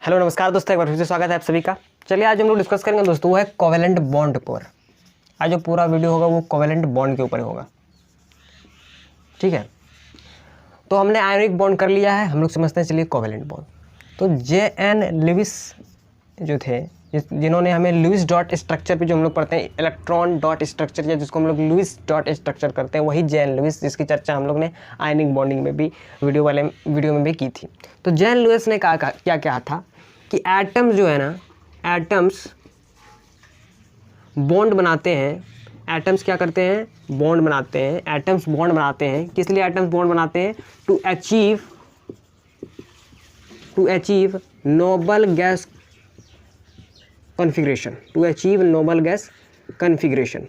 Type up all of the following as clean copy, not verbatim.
Hello नमस्कार दोस्तों, एक बार फिर से स्वागत है आप सभी का। चलिए आज हम लोग डिस्कस करेंगे दोस्तों, वो है कोवेलेंट बॉन्ड पर। आज जो पूरा वीडियो होगा वो कोवेलेंट बॉन्ड के ऊपर होगा, ठीक है। तो हमने आयोनिक बॉन्ड कर लिया है, हम लोग समझते हैं चलिए कोवेलेंट बॉन्ड। तो जे.एन. लुईस जो थे, जिन्होंने हमें लुईस डॉट स्ट्रक्चर पे जो हम लोग पढ़ते हैं इलेक्ट्रॉन डॉट स्ट्रक्चर, या जिसको हम लोग लुईस डॉट स्ट्रक्चर करते हैं, वही जे.एन. लुईस, जिसकी चर्चा हम लोग ने आयनिक बॉन्डिंग में भी वीडियो में भी की थी। तो जे.एन. लुईस ने क्या कहा था कि एटम्स जो है ना, एटम्स बॉन्ड बनाते हैं। एटम्स क्या करते हैं? बॉन्ड बनाते हैं। एटम्स बॉन्ड बनाते हैं, किस लिए एटम्स बॉन्ड बनाते हैं? To achieve noble gas configuration, to achieve noble gas configuration.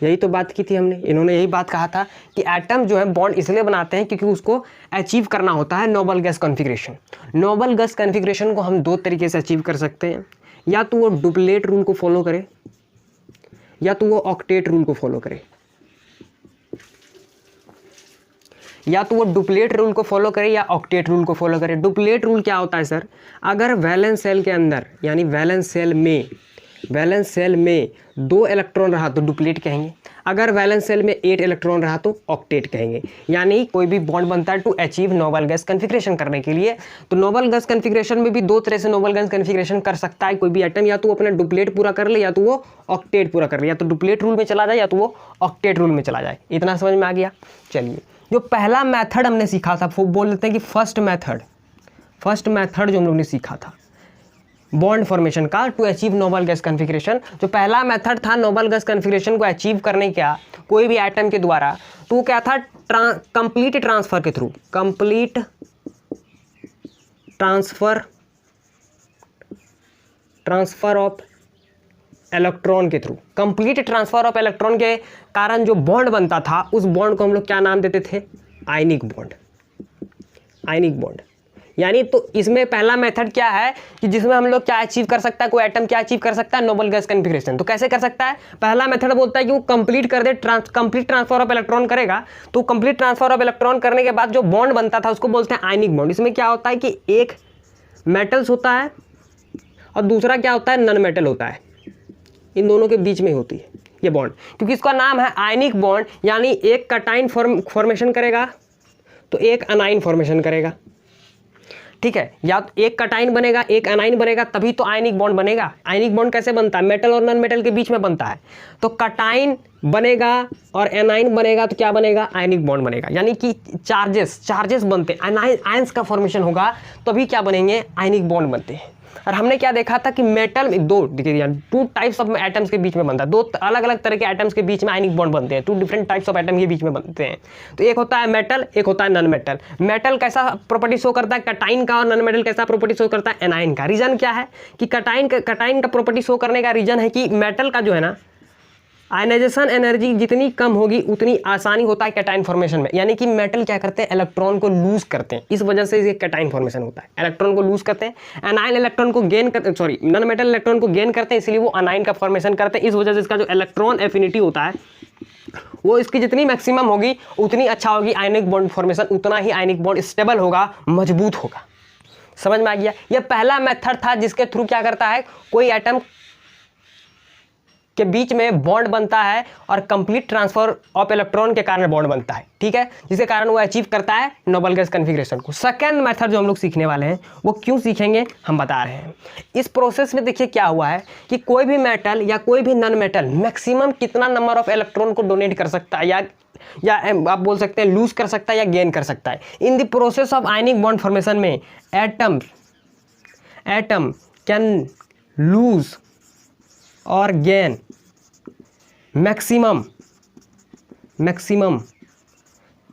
यही तो बात की थी हमने, इन्होंने यही बात कहा था कि एटम जो है बॉन्ड इसलिए बनाते हैं क्योंकि उसको अचीव करना होता है Nobel gas configuration. Nobel gas configuration को हम दो तरीके से अचीव कर सकते हैं, या तो वो डुप्लेट रूल को फॉलो करे, या तो वो ऑक्टेट रूल को फॉलो करे। या तो वो डुप्लेट रूल को फॉलो करे या ऑक्टेट रूल को फॉलो करे। डुप्लेट रूल क्या होता है सर? अगर वैलेंस सेल के अंदर, यानी वैलेंस सेल में 2 इलेक्ट्रॉन रहा तो डुप्लेट कहेंगे। अगर वैलेंस सेल में 8 इलेक्ट्रॉन रहा तो ऑक्टेट कहेंगे। यानी कोई भी बॉन्ड बनता है to achieve noble gas configuration करने के लिए। तो नोबल गैस कॉन्फ़िगरेशन में भी दो तरह से नोबल गैस कॉन्फ़िगरेशन कर सकता है कोई भी एटम, या तो वो अपना डुप्लेट पूरा कर ले, या तो वो ऑक्टेट पूरा कर ले। या तो डुप्लेट रूल में चला जाए या तो वो ऑक्टेट रूल में चला जाए। इतना समझ में आ गया? चलिए, जो पहला मेथड हमने सीखा था, वो बोल देते हैं कि फर्स्ट मेथड जो हम लोग ने सीखा था बॉन्ड फॉर्मेशन का to achieve noble gas configuration, जो पहला मेथड था नोबल गैस कॉन्फ़िगरेशन को अचीव करने का कोई भी एटम के द्वारा, तो वो क्या था? कंप्लीट ट्रांसफर के through, complete transfer of electron के through. Complete transfer of electron के कारण जो बॉन्ड बनता था, उस बॉन्ड को हम लोग क्या नाम देते थे? Ionic bond. यानी तो इसमें पहला मेथड क्या है कि जिसमें हम लोग क्या अचीव कर सकता है, कोई एटम क्या अचीव कर सकता है? Nobel gas configuration. तो कैसे कर सकता है? पहला मेथड बोलता है कि वो कंप्लीट कर दे, कंप्लीट ट्रांसफर ऑफ इलेक्ट्रॉन करेगा। तो कंप्लीट ट्रांसफर ऑफ इलेक्ट्रॉन करने के बाद जो बॉन्ड बनता था उसको बोलते हैं आयनिक बॉन्ड। इसमें क्या होता है कि एक मेटल्स होता है और दूसरा क्या होता है? नॉन मेटल होता है। इन दोनों के बीच में होती है ये बॉन्ड, क्योंकि इसका नाम है आयनिक बॉन्ड। यानी एक कटाइन फॉर्मेशन करेगा तो एक अनाइन फॉर्मेशन करेगा, ठीक है। या तो एक कटाइन बनेगा, एक अनाइन बनेगा, तभी तो आयनिक बॉन्ड बनेगा। आयनिक बॉन्ड कैसे बनता है? मेटल और नॉन मेटल के बीच में बनता है। तो कटाइन बनेगा और एनाइन बनेगा तो क्या बनेगा? आयनिक बॉन्ड बनेगा। यानी कि चार्जेस बनते हैं, आयंस का फॉर्मेशन होगा तभी क्या बनेंगे? आयनिक बॉन्ड बनते हैं। और हमने क्या देखा था कि मेटल में टू टाइप्स ऑफ एटम्स के बीच में बनता है, दो अलग अलग तरह के एटम्स के बीच में आयनिक बॉन्ड बनते हैं। 2 डिफरेंट टाइप्स ऑफ एटम के बीच में बनते हैं। तो एक होता है मेटल, एक होता है नॉन मेटल। मेटल कैसा प्रॉपर्टी शो करता है? कटाइन का। और नॉन मेटल कैसा प्रॉपर्टी शो करता है? एनाइन का। रीजन क्या है कि कटाइन का प्रॉपर्टी शो करने का रीजन है कि मेटल का जो है ना, आयनाइजेशन एनर्जी जितनी कम होगी उतनी आसानी होता है कैटाइन फॉर्मेशन में। यानी कि मेटल क्या करते हैं? इलेक्ट्रॉन को लूज करते हैं, इस वजह से ये कैटाइन फॉर्मेशन होता है। इलेक्ट्रॉन को लूज करते हैं, एनाइन इलेक्ट्रॉन को गेन करते, सॉरी नॉन मेटल इलेक्ट्रॉन को गेन करते हैं, इसलिए वो अनाइन का फॉर्मेशन करते हैं। इस वजह से इसका जो इलेक्ट्रॉन एफिनिटी होता है वो इसकी जितनी मैक्सिमम होगी उतनी अच्छा होगी आयनिक बॉन्ड फॉर्मेशन, उतना ही आयनिक बॉन्ड स्टेबल होगा, मजबूत होगा। समझ में आ गया? यह पहला मेथड था जिसके थ्रू क्या करता है, कोई एटम के बीच में बॉन्ड बनता है और कंप्लीट ट्रांसफर ऑफ इलेक्ट्रॉन के कारण बॉन्ड बनता है, ठीक है, जिसके कारण वो अचीव करता है नोबल गैस कॉन्फ़िगरेशन को। सेकंड मेथड जो हम लोग सीखने वाले हैं वो क्यों सीखेंगे हम बता रहे हैं। इस प्रोसेस में देखिए क्या हुआ है कि कोई भी मेटल या कोई भी नॉन मेटल मैक्सिमम कितना नंबर ऑफ इलेक्ट्रॉन को डोनेट कर सकता है, या आप बोल सकते हैं लूज कर सकता है या गेन कर सकता है। In the process of ionic bond formation में एटम कैन लूज और गेन मैक्सिमम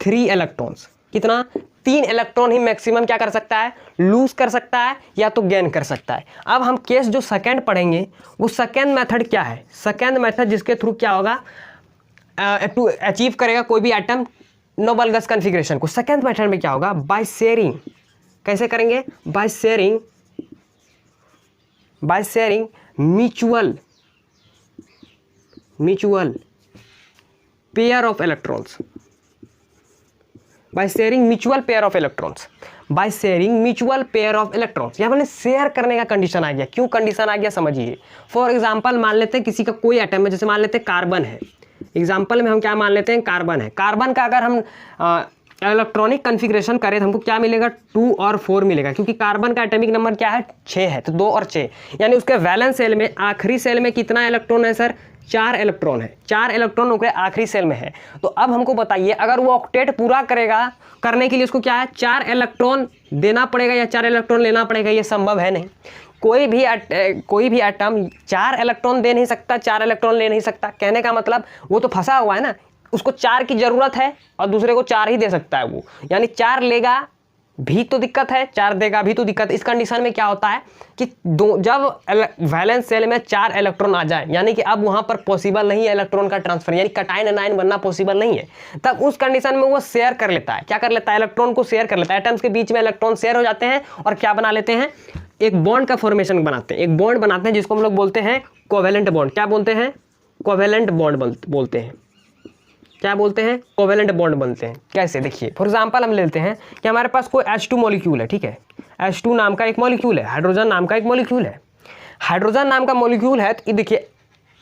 3 इलेक्ट्रॉन्स। कितना? 3 इलेक्ट्रॉन ही मैक्सिमम क्या कर सकता है? लूज कर सकता है या तो गेन कर सकता है। अब हम केस जो सेकंड पढ़ेंगे वो सेकंड मेथड क्या है? सेकंड मेथड जिसके थ्रू क्या होगा, टू अचीव करेगा कोई भी एटम नोबल गैस कॉन्फ़िगरेशन को। सेकंड मेथड में क्या होगा? By sharing. कैसे करेंगे? By sharing mutual pair of electrons. By sharing mutual pair of electrons, by sharing mutual pair of electrons. यहाँ पर शेयर करने का कंडीशन आ गया। क्यों कंडीशन आ गया समझिए। फॉर एग्जांपल मान लेते हैं किसी का कोई एटम है, जैसे मान लेते हैं कार्बन है, एग्जांपल में हम क्या मान लेते हैं कार्बन है। कार्बन का अगर हम इलेक्ट्रॉनिक कन्फिग्रेशन करें तो हमको क्या मिलेगा 2 और 4 मिलेगा, क्योंकि कार्बन का एटॉमिक नंबर क्या है 6 है, तो 2 और 6 यानी उसके वैलेंस सेल में आखिरी सेल में कितना इलेक्ट्रॉन है सर 4 इलेक्ट्रॉन है। 4 इलेक्ट्रॉन उसके आखिरी सेल में है। तो अब हमको बताइए अगर वो ऑक्टेट पूरा करेगा, करने के लिए उसको क्या है 4 इलेक्ट्रॉन देना पड़ेगा या 4 इलेक्ट्रॉन लेना पड़ेगा। ये संभव है नहीं। कोई भी एटम 4 इलेक्ट्रॉन दे नहीं सकता, 4 इलेक्ट्रॉन ले नहीं सकता। कहने का मतलब वो तो फंसा हुआ है ना, उसको 4 की जरूरत है और दूसरे को 4 ही दे सकता है वो, यानी 4 लेगा भी तो दिक्कत है, 4 देगा भी तो दिक्कत। इस कंडीशन में क्या होता है कि जब वैलेंस सेल में 4 इलेक्ट्रॉन आ जाए, यानी कि अब वहां पर पॉसिबल नहीं है इलेक्ट्रॉन का ट्रांसफर, यानी कटायन एनायन बनना पॉसिबल नहीं है, तब उस कंडीशन में वो शेयर कर लेता है। क्या कर लेता है इलेक्ट्रॉन को शेयर कर लेता है। एटम्स के बीच में इलेक्ट्रॉन शेयर हो जाते हैं और क्या बना लेते हैं एक बॉन्ड का फॉर्मेशन बनाते हैं, एक बॉन्ड बनाते हैं जिसको हम लोग बोलते हैं कोवेलेंट बॉन्ड। क्या बोलते हैं कोवेलेंट बॉन्ड बोलते हैं। क्या बोलते हैं कोवेलेंट बॉन्ड बनते हैं। कैसे देखिए फॉर एग्जांपल हम लेते हैं कि हमारे पास कोई H2 मॉलिक्यूल है, ठीक है, H2 नाम का एक मॉलिक्यूल है, हाइड्रोजन नाम का एक मॉलिक्यूल है। हाइड्रोजन नाम का मॉलिक्यूल है तो देखिए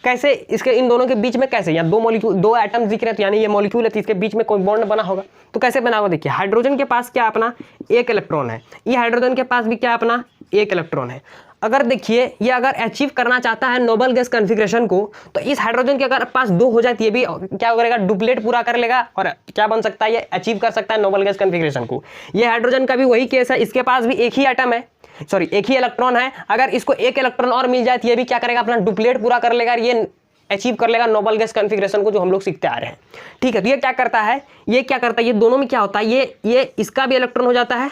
कैसे इसके इन दोनों के बीच में कैसे यहाँ दो एटम्स दिख रहे हैं, तो यानी ये मॉलिक्यूल है तो इसके बीच में कोई बॉन्ड बना होगा। तो कैसे बना होगा देखिए हाइड्रोजन के पास क्या अपना 1 इलेक्ट्रॉन है, ये हाइड्रोजन के पास भी क्या अपना 1 इलेक्ट्रॉन है। अगर देखिए ये अगर अचीव करना चाहता है नोबल गैस कॉन्फ़िगरेशन को, तो इस हाइड्रोजन के अगर पास 2 हो जाए तो ये भी क्या करेगा डुप्लेट पूरा कर लेगा और क्या बन सकता है ये अचीव कर सकता है नोबल गैस कॉन्फ़िगरेशन को। ये हाइड्रोजन का भी वही केस है, इसके पास भी एक ही एटम है, सॉरी एक ही इलेक्ट्रॉन है। अगर इसको 1 इलेक्ट्रॉन और मिल जाए तो ये भी क्या करेगा अपना डुप्लेट पूरा कर लेगा, ये अचीव कर लेगा नोबल गैस कॉन्फ़िगरेशन को जो हम लोग सीखते आ रहे हैं। ठीक है, तो ये क्या करता है ये दोनों में क्या होता है ये इसका भी इलेक्ट्रॉन हो जाता है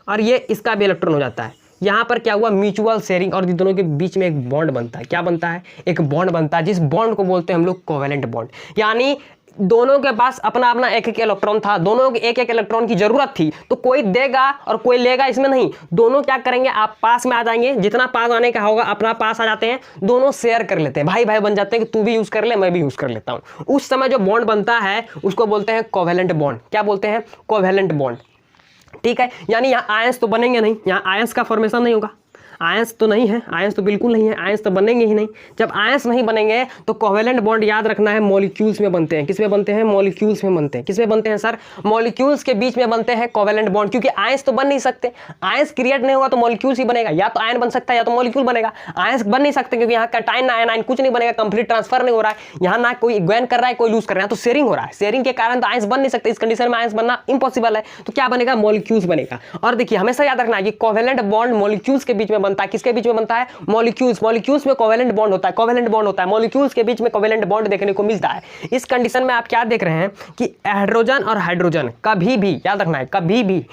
और ये इसका भी इलेक्ट्रॉन हो जाता है। यहाँ पर क्या हुआ म्यूचुअल शेयरिंग और दोनों के बीच में एक बॉन्ड बनता है। क्या बनता है एक बॉन्ड बनता है, जिस बॉन्ड को बोलते हैं हम लोग कोवेलेंट बॉन्ड। यानी दोनों के पास अपना अपना एक एक इलेक्ट्रॉन था, दोनों के एक एक इलेक्ट्रॉन की जरूरत थी, तो कोई देगा और कोई लेगा इसमें नहीं। दोनों क्या करेंगे आप पास में आ जाएंगे, जितना पास आने का होगा अपना पास आ जाते हैं, दोनों शेयर कर लेते हैं, भाई भाई बन जाते हैं कि तू भी यूज कर ले मैं भी यूज कर लेता हूँ। उस समय जो बॉन्ड बनता है उसको बोलते हैं कोवेलेंट बॉन्ड। क्या बोलते हैं कोवेलेंट बॉन्ड। ठीक है, यानी यहाँ आयंस तो बनेंगे नहीं, यहाँ आयंस का फॉर्मेशन नहीं होगा, आयंस तो नहीं है, आयंस तो बिल्कुल नहीं है, आयंस तो बनेंगे ही नहीं। जब आयंस नहीं बनेंगे तो कोवेलेंट बॉन्ड याद रखना है मॉलिक्यूल्स में बनते हैं। किस में बनते हैं मॉलिक्यूल्स में बनते हैं। किस में बनते हैं सर मॉलिक्यूल्स के बीच में बनते हैं कोवेलेंट बॉन्ड, क्योंकि आयंस तो बन नहीं सकते, आयंस क्रिएट नहीं होगा तो मॉलिक्यूल्स ही बनेगा, या तो आयन बन सकता है या तो मॉलिक्यूल बनेगा। आयंस बन नहीं सकते क्योंकि यहाँ कटायन ना आयन कुछ नहीं बनेगा, कंप्लीट ट्रांसफर नहीं हो रहा है, यहाँ ना कोई गेन कर रहा है कोई लूज कर रहा है, तो शेयरिंग हो रहा है, शेयरिंग के कारण तो आयंस बन नहीं सकते। इस कंडीशन में आयंस बनना इम्पॉसिबल है, तो क्या बनेगा मॉलिक्यूल्स बनेगा। और देखिए हमेशा याद रखना है कि कोवेलेंट बॉन्ड मॉलिक्यूल्स के बीच में बनता है। किसके बीच में बनता है मॉलिक्यूल्स, मॉलिक्यूल्स में कोवेलेंट बॉन्ड होता है, कोवेलेंट बॉन्ड होता है, मॉलिक्यूल्स के बीच में कोवेलेंट बॉन्ड देखने को मिलता है। इस कंडीशन में आप क्या देख रहे हैं कि हाइड्रोजन और हाइड्रोजन कभी भी याद रखना है, कभी भी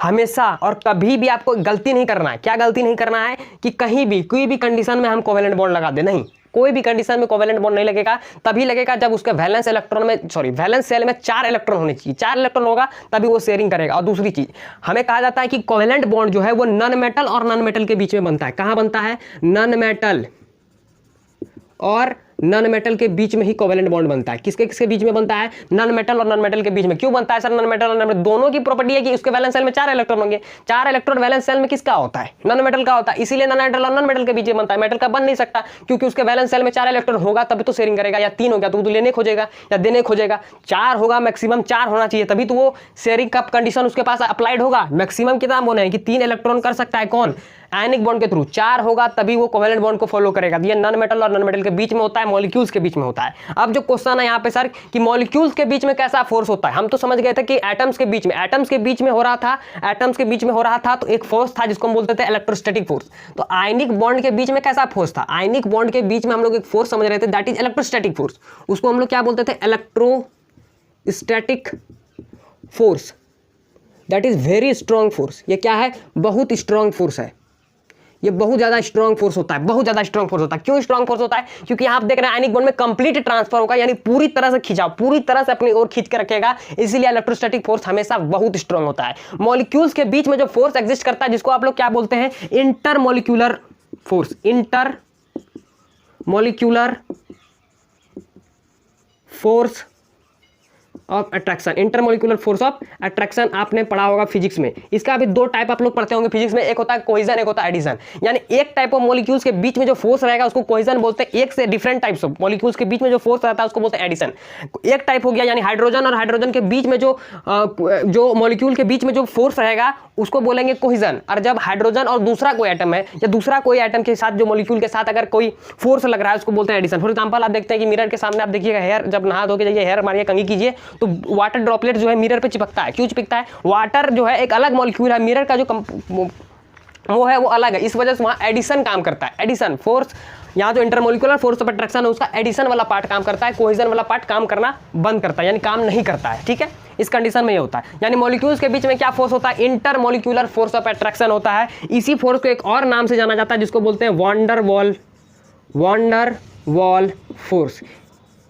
हमेशा और कभी भी आपको गलती नहीं करना है। क्या गलती नहीं करना है कि कहीं भी कोई भी कंडीशन में हम कोवेलेंट बॉन्ड लगा दे, नहीं, कोई भी कंडीशन में कोवेलेंट बॉन्ड नहीं लगेगा। तभी लगेगा जब उसके वैलेंस इलेक्ट्रॉन में वैलेंस सेल में 4 इलेक्ट्रॉन होने चाहिए, 4 इलेक्ट्रॉन होगा तभी वो शेयरिंग करेगा। और दूसरी चीज हमें कहा जाता है कि कोवेलेंट बॉन्ड जो है वो नॉन मेटल और नॉन मेटल के बीच में बनता है। कहां बनता है नॉन मेटल और नॉन मेटल के बीच में ही कोवेलेंट बॉन्ड बनता है। किसके किसके बीच में बनता है नॉन मेटल और नॉन मेटल के बीच में। क्यों बनता है सर नॉन मेटल और नॉन मेटल, दोनों की प्रॉपर्टी है कि उसके वैलेंस सेल में 4 इलेक्ट्रॉन होंगे। 4 इलेक्ट्रॉन वैलेंस सेल में किसका होता है नॉन मेटल का होता है, इसीलिए नॉन मेटल और नॉन मेटल के बीच में बनता है। मेटल का बन नहीं सकता क्योंकि उसके वैलेंस सेल में 4 इलेक्ट्रॉन होगा तभी तो शेयरिंग करेगा, या 3 हो गया तो लेने खोजेगा या देने खोजेगा। 4 होगा मैक्सिमम 4 होना चाहिए तभी तो वो शेयरिंग का कंडीशन उसके पास अप्लाइड होगा। मैक्सिमम कितना होना है कि 3 इलेक्ट्रॉन कर सकता है कौन आयनिक बॉन्ड के थ्रू, 4 होगा तभी वो कोवेलेंट बॉन्ड को फॉलो करेगा। ये नॉन मेटल और नॉन मेटल के बीच में होता है, मॉलिक्यूल्स के बीच में होता है। अब जो क्वेश्चन है यहाँ पे सर कि मॉलिक्यूल्स के बीच में कैसा फोर्स होता है, हम तो समझ गए थे कि एटम्स के बीच में हो रहा था, एटम्स के बीच में हो रहा था तो एक फोर्स था जिसको हम बोलते थे इलेक्ट्रोस्टैटिक फोर्स। तो आयनिक बॉन्ड के बीच में कैसा फोर्स था, आयनिक बॉन्ड के बीच में हम लोग एक फोर्स समझ रहे थे दैट इज इलेक्ट्रोस्टैटिक फोर्स। उसको हम लोग क्या बोलते थे electrostatic force, that is very strong force. ये क्या है बहुत स्ट्रॉन्ग फोर्स है, ये बहुत ज्यादा स्ट्रॉन्ग फोर्स होता है, बहुत ज्यादा स्ट्रॉन्ग फोर्स होता है। क्यों स्ट्रॉन्ग फोर्स होता है क्योंकि आप देख रहे हैं आयनिक बॉन्ड में कंप्लीट ट्रांसफर होगा, यानी पूरी तरह से खिंचाव, पूरी तरह से अपनी ओर खींच के रखेगा, इसीलिए इलेक्ट्रोस्टैटिक फोर्स हमेशा बहुत स्ट्रॉन्ग होता है। मॉलिक्यूल्स के बीच में जो फोर्स एग्जिस्ट करता है जिसको आप लोग क्या बोलते हैं intermolecular force, intermolecular force of attraction, intermolecular force of attraction आपने पढ़ा होगा फिजिक्स में। इसका अभी दो टाइप आप लोग पढ़ते होंगे फिजिक्स में, एक होता है कोहेजन, एक होता है एडिशन। यानी एक टाइप ऑफ मॉलिक्यूल्स के बीच में जो फोर्स रहेगा उसको कोहेजन बोलते हैं, एक से डिफरेंट टाइप्स ऑफ मॉलिक्यूल्स के बीच में जो फोर्स रहता है उसको बोलते हैं एडिशन। एक टाइप हो गया यानी हाइड्रोजन और हाइड्रोजन के बीच में जो मॉलिक्यूल के बीच में जो फोर्स रहेगा उसको बोलेंगे कोहेजन। और जब हाइड्रोजन और दूसरा कोई एटम है या दूसरा कोई एटम के साथ जो मॉलिक्यूल के साथ अगर कोई फोर्स लग रहा है उसको बोलते हैं एडिशन। फॉर एग्जांपल आप देखते हैं कि मिरर के सामने आप देखिएगा हेयर, जब नहा धो के जाइए हेयर मारिए, कंघी कीजिए तो वाटर ड्रॉपलेट जो है मिरर पे चिपकता है। क्यों चिपकता है? वाटर जो है एक अलग मॉलिक्यूल है, मिरर का जो वो है वो अलग है, इस वजह से वहाँ एडिशन काम करता है। एडिशन फोर्स, यहाँ जो इंटरमोलिकुलर फोर्स ऑफ अट्रैक्शन है उसका एडिशन वाला पार्ट काम करता है, कोहेजन वाला पार्ट काम करना बंद करता है, यानी काम नहीं करता है। ठीक है, इस कंडीशन में ये होता है। यानी मॉलिक्यूल्स के बीच में क्या फोर्स होता है? इंटरमोलिकुलर फोर्स ऑफ अट्रैक्शन होता है। इसी फोर्स को एक और नाम से जाना जाता है जिसको बोलते हैं वैन डर वाल फोर्स।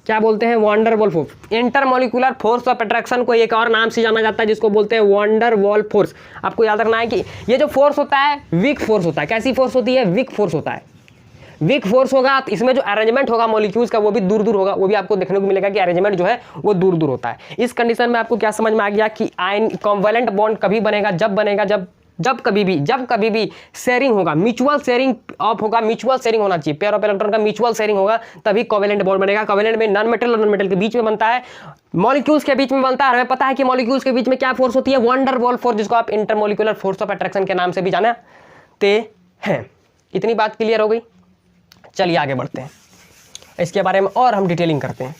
क्या बोलते हैं? Van der Waal force. Intermolecular force of attraction को एक और नाम से जाना जाता है जिसको बोलते हैं वैन डर वाल फोर्स। आपको याद रखना है कि ये जो फोर्स होता है वीक फोर्स होता है। कैसी फोर्स होती है? वीक फोर्स होता है। वीक फोर्स होगा तो इसमें जो अरेंजमेंट होगा मॉलिक्यूल्स का वो भी दूर दूर होगा, वो भी आपको देखने को मिलेगा कि अरेंजमेंट जो है वो दूर दूर होता है। इस कंडीशन में आपको क्या समझ में आ गया कि आयन कॉन्वेलेंट बॉन्ड कभी बनेगा? जब बनेगा जब कभी भी शेयरिंग होगा, म्यूचुअल शेयरिंग ऑफ होगा, म्यूचुअल शेयरिंग होना चाहिए, पेयर ऑफ इलेक्ट्रॉन का म्यूचुअल शेयरिंग होगा तभी कोवेलेंट बॉन्ड बनेगा। कोवेलेंट में नॉन मेटल और नॉन मेटल के बीच में बनता है, मॉलिक्यूल्स के बीच में बनता है। हमें पता है कि मॉलिक्यूल्स के बीच में क्या फोर्स होती है? वैन डर वाल फोर्स, जिसको आप इंटरमोलिकुलर फोर्स ऑफ अट्रैक्शन के नाम से भी जानते हैं। इतनी बात क्लियर हो गई? चलिए आगे बढ़ते हैं, इसके बारे में और हम डिटेलिंग करते हैं।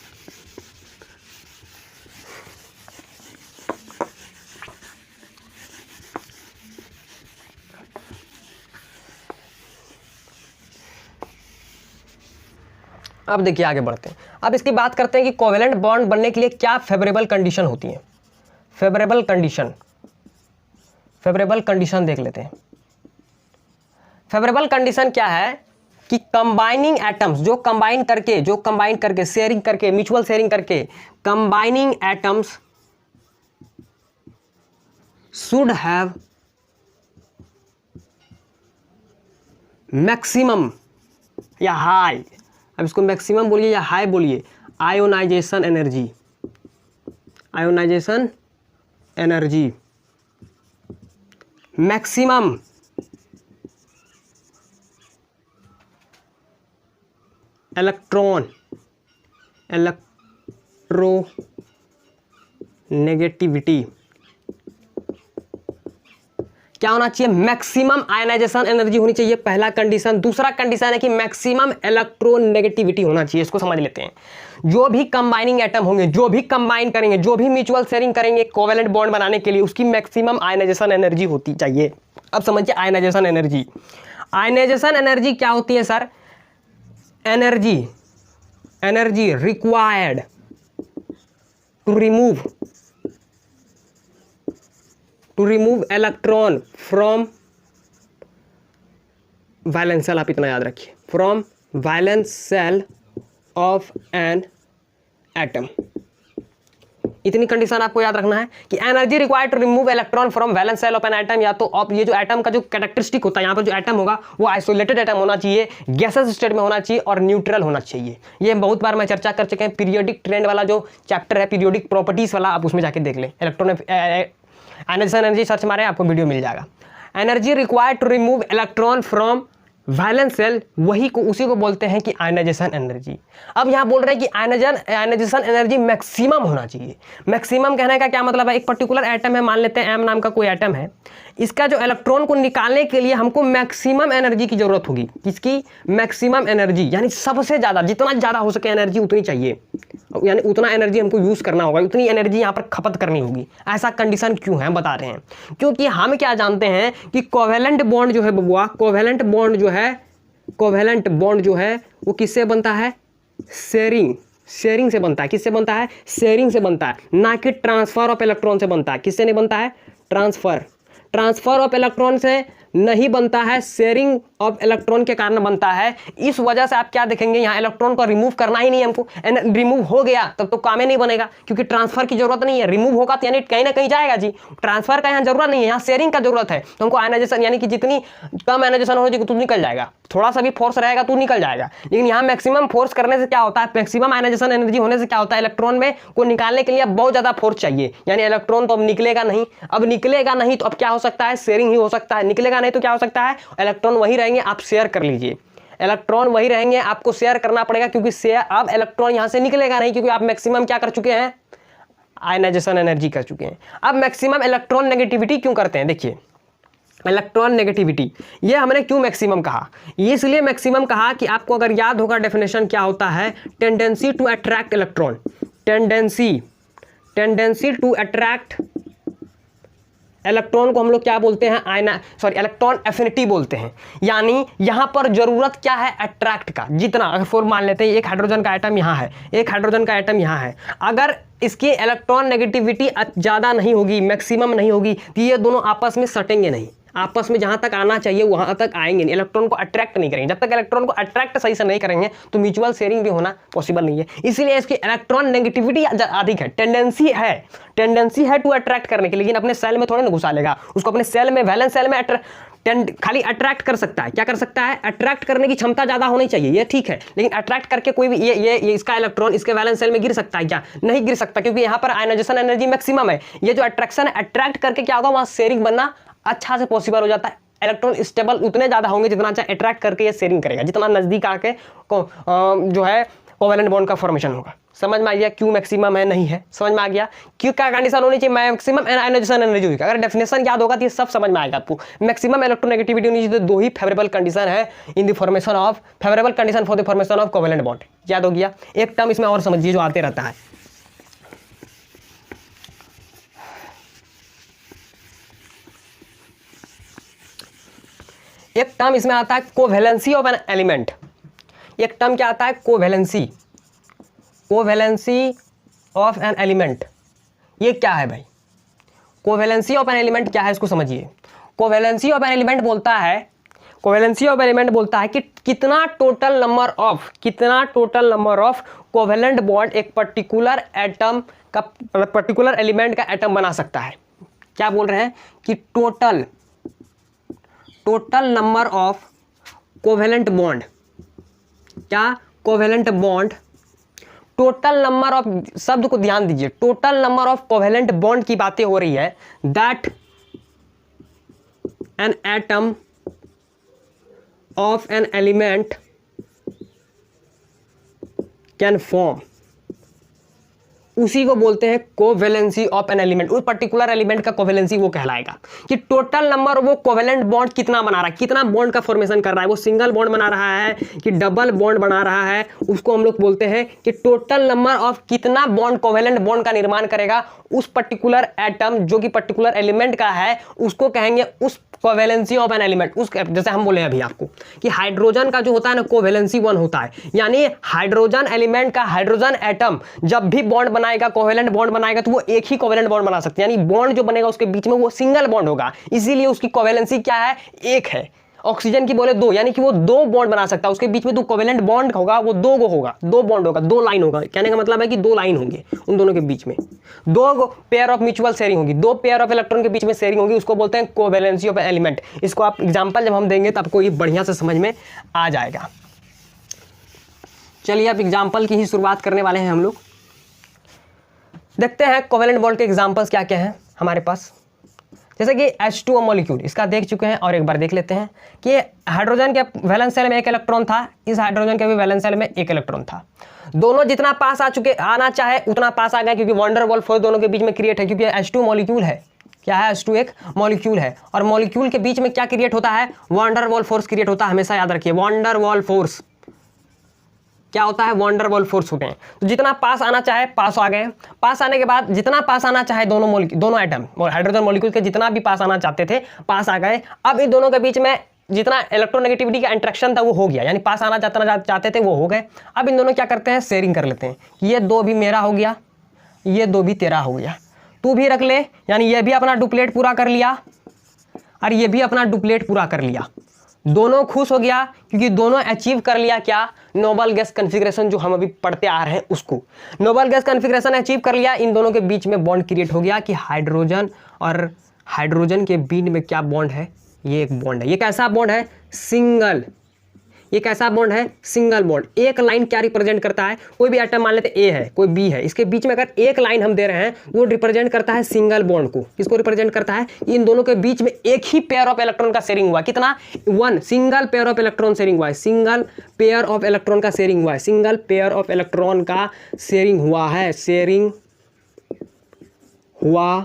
अब देखिए आगे बढ़ते हैं। अब इसकी बात करते हैं कि कोवेलेंट बॉन्ड बनने के लिए क्या फेवरेबल कंडीशन होती है। फेवरेबल कंडीशन देख लेते हैं। फेवरेबल कंडीशन क्या है कि कंबाइनिंग एटम्स जो कंबाइन करके शेयरिंग करके म्यूचुअल शेयरिंग करके combining atoms should have maximum या हाई, अब इसको मैक्सिमम बोलिए या हाई बोलिए, आयोनाइजेशन एनर्जी मैक्सिमम इलेक्ट्रोनेगेटिविटी क्या होना चाहिए? मैक्सिमम आयनाइजेशन एनर्जी होनी चाहिए, पहला कंडीशन। दूसरा कंडीशन है कि मैक्सिमम इलेक्ट्रोनेगेटिविटी होना चाहिए। इसको समझ लेते हैं। जो भी कंबाइनिंग एटम होंगे, जो भी कंबाइन करेंगे, जो भी म्यूचुअल शेयरिंग करेंगे कोवेलेंट बॉन्ड बनाने के लिए, उसकी मैक्सिमम आयनाइजेशन एनर्जी होती चाहिए। अब समझिए आयनाइजेशन एनर्जी क्या होती है sir? Energy required to remove electron from valence shell. आप इतना याद रखिए, from valence shell of an atom. इतनी कंडीशन आपको याद रखना है कि energy required to remove electron from valence shell of an atom, या तो आप ये जो एटम का जो कैरेक्टरिस्टिक होता है, यहाँ पर जो एटम होगा वो आइसोलेटेड एटम होना चाहिए, गैसेस स्टेट में होना चाहिए और न्यूट्रल होना चाहिए। ये बहुत बार मैं चर्चा कर चुके हैं। पीरियोडिक ट्रेंड वाला जो चैप्टर है, पीरियोडिक प्रॉपर्टीज वाला, आप उसमें जाके देख लें। इलेक्ट्रॉन आयनाइजेशन एनर्जी सर्च मारे, आपको वीडियो मिल जाएगा। Energy required to remove electron from valence shell, उसी को बोलते हैं कि आयनाइजेशन एनर्जी। अब यहाँ बोल रहे हैं कि आयनाइजेशन एनर्जी मैक्सिमम होना चाहिए। मैक्सिमम कहने का क्या मतलब है? एक पर्टिकुलर एटम है, मान लेते हैं एम नाम का कोई एटम है, इसका जो इलेक्ट्रॉन को निकालने के लिए हमको मैक्सिमम एनर्जी की जरूरत होगी। किसकी? मैक्सिमम एनर्जी, यानी सबसे ज़्यादा, जितना ज़्यादा हो सके एनर्जी उतनी चाहिए, यानी उतना एनर्जी हमको यूज़ करना होगा, उतनी एनर्जी यहाँ पर खपत करनी होगी। ऐसा कंडीशन क्यों है बता रहे हैं, क्योंकि हम क्या जानते हैं कि कोवेलेंट बॉन्ड जो है बबुआ, कोवेलेंट बॉन्ड जो है वो किससे बनता है? शेयरिंग से बनता है। किससे बनता है? शेयरिंग से बनता है, ना कि ट्रांसफर ऑफ इलेक्ट्रॉन से बनता है। किससे नहीं बनता है? ट्रांसफर ऑफ इलेक्ट्रॉन से नहीं बनता है, शेयरिंग ऑफ इलेक्ट्रॉन के कारण बनता है। इस वजह से आप क्या देखेंगे, यहाँ इलेक्ट्रॉन को रिमूव करना ही नहीं है हमको, रिमूव हो गया तब तो काम ही नहीं बनेगा, क्योंकि ट्रांसफर की जरूरत नहीं है। रिमूव होगा तो यानी कहीं ना कहीं जाएगा जी, ट्रांसफर का यहाँ जरूरत नहीं है, यहाँ शेयरिंग का जरूरत है। तो हमको आयनाइजेशन यानी कि जितनी कम आयनाइजेशन हो जाएगी तो निकल जाएगा, थोड़ा सा भी फोर्स रहेगा तो निकल जाएगा। लेकिन यहाँ मैक्सिमम फोर्स करने से क्या होता है, मैक्सिमम आयनाइजेशन एनर्जी होने से क्या होता है, इलेक्ट्रॉन में को निकालने के लिए बहुत ज्यादा फोर्स चाहिए, यानी इलेक्ट्रॉन तो अब निकलेगा नहीं। अब निकलेगा नहीं तो अब क्या हो सकता है, शेयरिंग ही हो सकता है। निकलेगा नहीं तो क्या हो सकता है, इलेक्ट्रॉन वही रहेंगे, आप शेयर कर लीजिए। इलेक्ट्रॉन वही रहेंगे, आपको शेयर करना पड़ेगा, क्योंकि शेयर अब इलेक्ट्रॉन यहां से निकलेगा नहीं, क्योंकि आप मैक्सिमम क्या कर चुके हैं, आयनाइजेशन एनर्जी कर चुके हैं। अब मैक्सिमम इलेक्ट्रॉन नेगेटिविटी क्यों करते हैं, देखिए इलेक्ट्रॉन नेगेटिविटी ये हमने क्यों मैक्सिमम कहा, ये इसलिए मैक्सिमम कहा कि आपको अगर याद होगा डेफिनेशन क्या होता है, tendency to attract electron, tendency to attract electron को हम लोग क्या बोलते हैं, इलेक्ट्रॉन एफिनिटी बोलते हैं। यानी यहां पर जरूरत क्या है, अट्रैक्ट का। जितना अगर फोर मान लेते हैं, एक हाइड्रोजन का एटम यहां है, एक हाइड्रोजन का एटम यहां है, अगर इसकी इलेक्ट्रॉन नेगेटिविटी ज़्यादा नहीं होगी, मैक्सिमम नहीं होगी, तो ये दोनों आपस में सटेंगे नहीं, आपस में जहां तक आना चाहिए वहां तक आएंगे नहीं, इलेक्ट्रॉन को अट्रैक्ट नहीं करेंगे। जब तक इलेक्ट्रॉन को अट्रैक्ट सही से नहीं करेंगे तो म्यूचुअल शेयरिंग भी होना पॉसिबल नहीं है। इसलिए इसकी इलेक्ट्रॉन नेगेटिविटी अधिक है, टेंडेंसी है टू अट्रैक्ट करने की, लेकिन अपने सेल में थोड़े ना घुसा लेगा उसको, अपने सेल में वैलेंस सेल में खाली अट्रैक्ट कर सकता है। क्या कर सकता है, अट्रैक्ट करने की क्षमता ज्यादा होनी चाहिए, ये ठीक है, लेकिन अट्रैक्ट करके कोई भी ये इसका इलेक्ट्रॉन इसके वैलेंस सेल में गिर सकता है क्या, नहीं गिर सकता, क्योंकि यहाँ पर आयनाइजेशन एनर्जी मैक्सिमम है। ये जो अट्रैक्शन है, अट्रैक्ट करके क्या होगा, वहां शेयरिंग बनना अच्छा से पॉसिबल हो जाता है। इलेक्ट्रॉन स्टेबल उतने ज्यादा होंगे जितना अच्छा अट्रैक्ट करके ये शेयरिंग करेगा, जितना नजदीक आके जो है कोवेलेंट बॉन्ड का फॉर्मेशन होगा। समझ में आ गया क्यों मैक्सिमम है, नहीं है, समझ में आ गया क्यों, क्या कंडीशन होनी चाहिए, मैक्सिमम आयनाइजेशन एनर्जी होगी। अगर डेफिनेशन याद होगा तो ये सब समझ में आएगा आपको। मैक्सिमम इलेक्ट्रोनेगेटिविटी होनी चाहिए, तो दो ही फेवरेबल कंडीशन है in the formation of, favourable condition for the formation of covalent bond. याद हो गया। एक टर्म इसमें और समझिए जो आते रहता है, एक टर्म इसमें आता है कोवेलेंसी ऑफ एन एलिमेंट। एक टर्म क्या आता है, कोवेलेंसी ऑफ एन एलिमेंट। ये क्या है भाई, कोवेलेंसी ऑफ एन एलिमेंट क्या है, इसको समझिए। कोवेलेंसी ऑफ एन एलिमेंट बोलता है, कोवेलेंसी ऑफ एलिमेंट बोलता है कि कितना total number of covalent bond एक पर्टिकुलर एटम का, पर्टिकुलर एलिमेंट का एटम बना सकता है। क्या बोल रहे हैं कि total number of covalent bond, क्या covalent bond, total number of, शब्द को ध्यान दीजिए, total number of covalent bond की बातें हो रही है, that an atom of an element can form, उसी को बोलते हैं कोवेलेंसी ऑफ एन एलिमेंट। उस पर्टिकुलर एलिमेंट का कोवेलेंसी वो कहलाएगा कि टोटल नंबर वो कोवेलेंट बॉन्ड कितना बना रहा है, कितना बॉन्ड का फॉर्मेशन कर रहा है, वो सिंगल बॉन्ड बना रहा है कि डबल बॉन्ड बना रहा है, उसको हम लोग बोलते हैं कि टोटल नंबर ऑफ कितना बॉन्ड कोवेलेंट बॉन्ड का निर्माण करेगा उस पर्टिकुलर एटम जो कि पर्टिकुलर एलिमेंट का है, उसको कहेंगे उस कोवेलेंसी ऑफ एन एलिमेंट। उस जैसे हम बोले अभी आपको कि हाइड्रोजन का जो होता है ना कोवेलेंसी 1 होता है, यानी हाइड्रोजन एलिमेंट का हाइड्रोजन एटम जब भी बॉन्ड बनाएगा, कोवेलेंट बॉन्ड बनाएगा, तो वो एक ही कोवेलेंट बॉन्ड बना सकते हैं, यानी बॉन्ड जो बनेगा उसके बीच में वो सिंगल बॉन्ड होगा, इसीलिए उसकी कोवेलेंसी क्या है, 1 है। ऑक्सीजन की बोले 2, यानी कि वो 2 बॉन्ड बना सकता है, उसके बीच में जो कोवेलेंट बॉन्ड होगा वो 2 होगा, 2 बॉन्ड होगा, 2 लाइन होगा। कहने का मतलब है कि 2 लाइन होंगे उन दोनों के बीच में, 2 पेयर ऑफ म्यूचुअल शेयरिंग होगी, 2 पेयर ऑफ इलेक्ट्रॉन के बीच में शेयरिंग होगी, उसको बोलते हैं कोवेलेंसी ऑफ एलिमेंट। इसको आप एग्जांपल जब हम देंगे तो आपको ये बढ़िया से समझ में आ जाएगा। चलिए अब एग्जाम्पल की ही शुरुआत करने वाले हैं हम लोग। देखते हैं कोवेलेंट बॉन्ड के एग्जाम्पल्स क्या क्या हैं हमारे पास। जैसे कि H2O मॉलिक्यूल, इसका देख चुके हैं और एक बार देख लेते हैं कि हाइड्रोजन के वैलेंस सेल में 1 इलेक्ट्रॉन था, इस हाइड्रोजन के भी वैलेंस सेल में 1 इलेक्ट्रॉन था। दोनों जितना पास आना चाहे उतना पास आ गए, क्योंकि वॉन डेर वाल्स फोर्स दोनों के बीच में क्रिएट है, क्योंकि H2 मॉलिक्यूल है। क्या है, H2 एक मॉलिक्यूल है, और मॉलिक्यूल के बीच में क्या क्रिएट होता है, van der Waals force create होता है। हमेशा याद रखिए, वॉन डेर वाल्स फोर्स क्या होता है, वॉन डेर वाल्स फोर्स होते हैं। तो जितना पास आना चाहे पास आ गए, पास आने के बाद जितना पास आना चाहे दोनों एटम हाइड्रोजन मॉलिक्यूल के जितना भी पास आना चाहते थे पास आ गए। अब इन दोनों के बीच में जितना इलेक्ट्रोनेगेटिविटी का इंट्रैक्शन था वो हो गया, यानी पास आना चाहते थे वो हो गए। अब इन दोनों क्या करते हैं, शेयरिंग कर लेते हैं कि ये 2 भी मेरा हो गया, ये 2 भी तेरा हो गया, तू भी रख ले, यानी ये भी अपना डुप्लेट पूरा कर लिया, और ये भी अपना डुप्लेट पूरा कर लिया। दोनों खुश हो गया क्योंकि दोनों अचीव कर लिया क्या, नोबल गैस कॉन्फ़िगरेशन जो हम अभी पढ़ते आ रहे हैं उसको। नोबल गैस कॉन्फ़िगरेशन अचीव कर लिया, इन दोनों के बीच में बॉन्ड क्रिएट हो गया कि हाइड्रोजन और हाइड्रोजन के बीच में क्या बॉन्ड है, ये एक बॉन्ड है। ये कैसा बॉन्ड है, सिंगल। ये कैसा बॉन्ड है, सिंगल बॉन्ड। एक लाइन क्या रिप्रेजेंट करता है, कोई भी एटम मान लेते ए है, कोई बी है, इसके बीच में अगर एक लाइन हम दे रहे हैं वो रिप्रेजेंट करता है सिंगल बॉन्ड को। किसको रिप्रेजेंट करता है, इन दोनों के बीच में एक ही पेयर ऑफ इलेक्ट्रॉन का शेयरिंग हुआ। कितना, 1 single pair of electron sharing हुआ है, सिंगल पेयर ऑफ इलेक्ट्रॉन का शेयरिंग हुआ है, सिंगल पेयर ऑफ इलेक्ट्रॉन का शेयरिंग हुआ है, शेयरिंग हुआ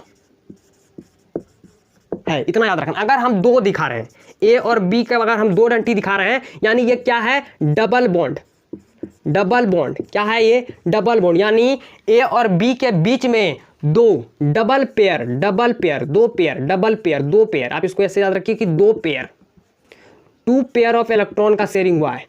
है। इतना याद रखना। अगर हम 2 दिखा रहे हैं, ए और बी का अगर हम 2 डंटी दिखा रहे हैं, यानी ये क्या है, डबल बॉन्ड। डबल बॉन्ड क्या है, ये डबल बॉन्ड, यानी ए और बी के बीच में 2 double pair, 2 pair, double pair, 2 pair. आप इसको ऐसे याद रखिए कि 2 पेयर, 2 पेयर ऑफ इलेक्ट्रॉन का शेयरिंग हुआ है,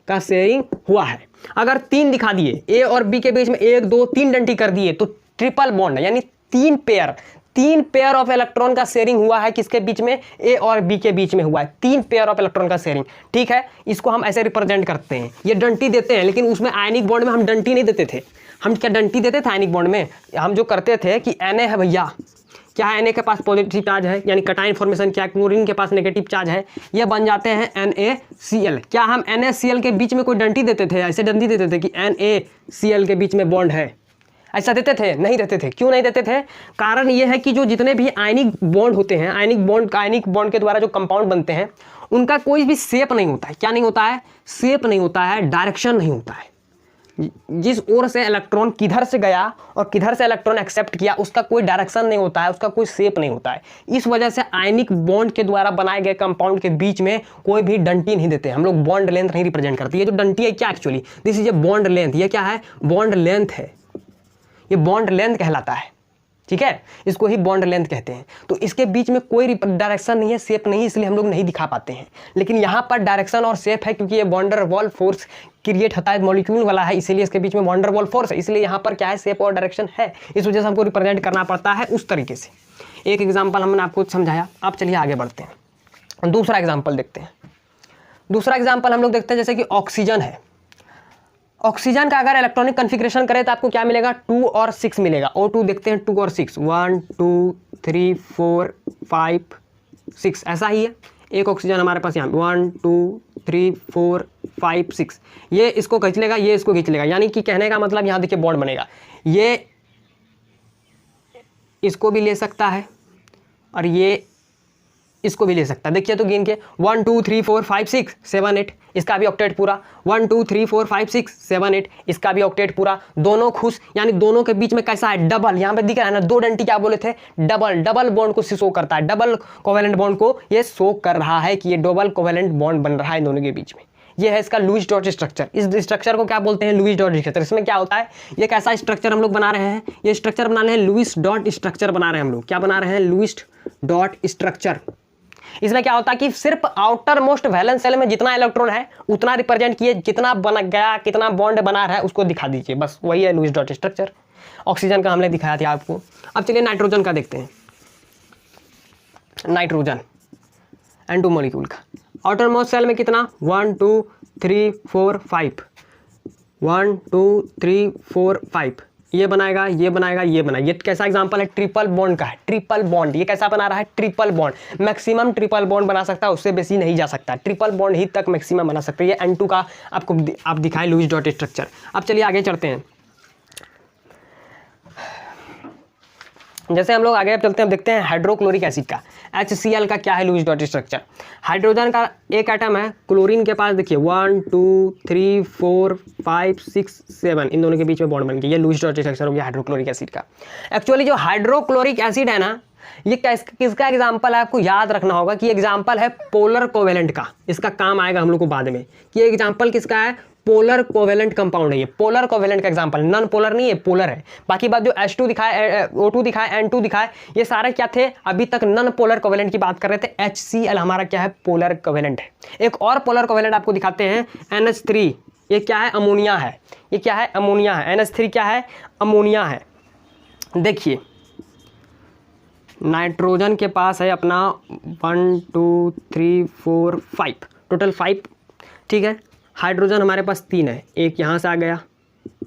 का शेयरिंग हुआ है। अगर 3 दिखा दिए, ए और बी के बीच में 1 2 3 डंटी कर दिए तो ट्रिपल बॉन्ड है, यानी 3 पेयर ऑफ इलेक्ट्रॉन का शेयरिंग हुआ है। किसके बीच में, ए और बी के बीच में हुआ है 3 पेयर ऑफ इलेक्ट्रॉन का शेयरिंग। ठीक है, इसको हम ऐसे रिप्रेजेंट करते हैं। ये डंटी देते हैं, लेकिन उसमें आयनिक बॉन्ड में हम डंटी नहीं देते थे। हम क्या डंटी देते थे आयनिक बॉन्ड में, हम जो करते थे कि Na है भैया, क्या है, Na के पास पॉजिटिव चार्ज है, यानी कटायन फॉर्मेशन, क्या क्लोरीन के पास नेगेटिव चार्ज है, ये बन जाते हैं NaCl। क्या हम NaCl के बीच में कोई डंटी देते थे, ऐसे डंटी देते थे कि NaCl के बीच में बॉन्ड है, ऐसा देते थे? नहीं देते थे। क्यों नहीं देते थे? कारण ये है कि जो जितने भी आयनिक बॉन्ड होते हैं, आयनिक बॉन्ड के द्वारा जो कंपाउंड बनते हैं, उनका कोई भी शेप नहीं होता है। क्या नहीं होता है, शेप नहीं होता है, डायरेक्शन नहीं होता है। जिस ओर से इलेक्ट्रॉन किधर से गया और किधर से इलेक्ट्रॉन एक्सेप्ट किया, उसका कोई डायरेक्शन नहीं होता है, उसका कोई शेप नहीं होता है। इस वजह से आयनिक बॉन्ड के द्वारा बनाए गए कंपाउंड के बीच में कोई भी डंटी नहीं देते। हम लोग बॉन्ड लेंथ नहीं रिप्रेजेंट करते। ये जो डंटी है क्या, actually this is a bond length. ये क्या है, बॉन्ड लेंथ है, ये बॉन्ड लेंथ कहलाता है। ठीक है, इसको ही बॉन्ड लेंथ कहते हैं। तो इसके बीच में कोई डायरेक्शन नहीं है, शेप नहीं, इसलिए हम लोग नहीं दिखा पाते हैं। लेकिन यहाँ पर डायरेक्शन और शेप है, क्योंकि ये van der Waal force create होता है, मॉलिक्यूल वाला है, इसीलिए इसके बीच में वॉन डेर वाल फोर्स है, इसलिए यहाँ पर क्या है, शेप और डायरेक्शन है। इस वजह से हमको रिप्रेजेंट करना पड़ता है उस तरीके से। एक एग्जाम्पल हमने आपको समझाया। आप चलिए आगे बढ़ते हैं, दूसरा एग्जाम्पल देखते हैं। दूसरा एग्जाम्पल हम लोग देखते हैं, जैसे कि ऑक्सीजन है। ऑक्सीजन का अगर इलेक्ट्रॉनिक कॉन्फ़िगरेशन करें तो आपको क्या मिलेगा, 2 और 6 मिलेगा। O2 देखते हैं, 2 और 6, 1 2 3 4 5 6, ऐसा ही है। एक ऑक्सीजन हमारे पास यहाँ 1 2 3 4 5 6, ये इसको खींच लेगा, ये इसको खींच लेगा। यानी कि कहने का मतलब यहाँ देखिए बॉन्ड बनेगा, ये इसको भी ले सकता है और ये इसको भी ले सकता है। देखिए तो गिन के 1 2 3 4 5 6 7 8, इसका भी ऑक्टेट पूरा। 1 2 3 4 5 6 7 8, इसका भी ऑक्टेट पूरा। दोनों खुश, यानी दोनों के बीच में कैसा है, डबल। यहाँ पे दिख रहा है ना, 2 डंटी क्या बोले थे, डबल बॉन्ड को शो करता है, डबल कोवेलेंट बॉन्ड को ये शो कर रहा है कि ये डबल कोवेलेंट बॉन्ड बन रहा है इन दोनों के बीच में। ये है इसका लुईस डॉट स्ट्रक्चर। इस स्ट्रक्चर को क्या बोलते हैं, लुईस डॉट स्ट्रक्चर। इसमें क्या होता है, ये कैसा स्ट्रक्चर हम लोग बना रहे हैं, ये स्ट्रक्चर बना रहे हैं, लुईस डॉट स्ट्रक्चर बना रहे हैं हम लोग। क्या बना रहे हैं, लुईस डॉट स्ट्रक्चर। इसमें क्या होता है कि सिर्फ आउटर मोस्ट वैलेंस शेल में जितना इलेक्ट्रॉन है उतना रिप्रेजेंट किए, जितना बना गया, कितना बॉन्ड बना रहा है उसको दिखा दीजिए, बस वही है लुईस डॉट स्ट्रक्चर। ऑक्सीजन का हमने दिखाया था आपको। अब चलिए नाइट्रोजन का देखते हैं। नाइट्रोजन N2 मॉलिक्यूल का आउटर मोस्ट शेल में कितना, 1 2 3 4 5, 1 2 3 4 5, ये बनाएगा, ये बनाएगा, ये बनाएगा। ये कैसा एग्जांपल है, ट्रिपल बॉन्ड का है। ट्रिपल बॉन्ड ये कैसा बना रहा है, triple bond. Maximum triple bond बना सकता है, उससे बेसी नहीं जा सकता। ट्रिपल बॉन्ड ही तक मैक्सिमम बना सकते हैं। ये N2 का आपको आप दिखाए लुईस डॉट स्ट्रक्चर। अब चलिए आगे चलते हैं। जैसे हम लोग आगे चलते हैं, देखते हैं हाइड्रोक्लोरिक एसिड का, HCl का क्या है लुईस डॉट स्ट्रक्चर। हाइड्रोजन का एक एटम है, क्लोरीन के पास देखिए 1 2 3 4 5 6 7, इन दोनों के बीच में बॉन्ड बन गया। ये लुईस डॉट स्ट्रक्चर हो गया हाइड्रोक्लोरिक एसिड का। एक्चुअली जो हाइड्रोक्लोरिक एसिड है ना, ये किसका एग्जाम्पल है, आपको याद रखना होगा कि एग्जाम्पल है पोलर कोवेलेंट का। इसका काम आएगा हम लोग को बाद में कि ये एग्जाम्पल किसका है, पोलर कोवेलेंट कंपाउंड है। ये पोलर कोवेलेंट का एग्जांपल, नॉन पोलर नहीं है, पोलर है। बाकी बात जो H2 दिखाए, O2 दिखाए, N2 दिखाए, ये सारे क्या थे, अभी तक नॉन पोलर कोवेलेंट की बात कर रहे थे। HCl हमारा क्या है, पोलर कोवेलेंट है। एक और पोलर कोवेलेंट आपको दिखाते हैं, NH3। ये क्या है, अमोनिया है। ये क्या है, अमोनिया है। NH3 क्या है, अमोनिया है। देखिए नाइट्रोजन के पास है अपना 1 2 3 4 5, टोटल 5, ठीक है। हाइड्रोजन हमारे पास 3 है, एक यहाँ से आ गया,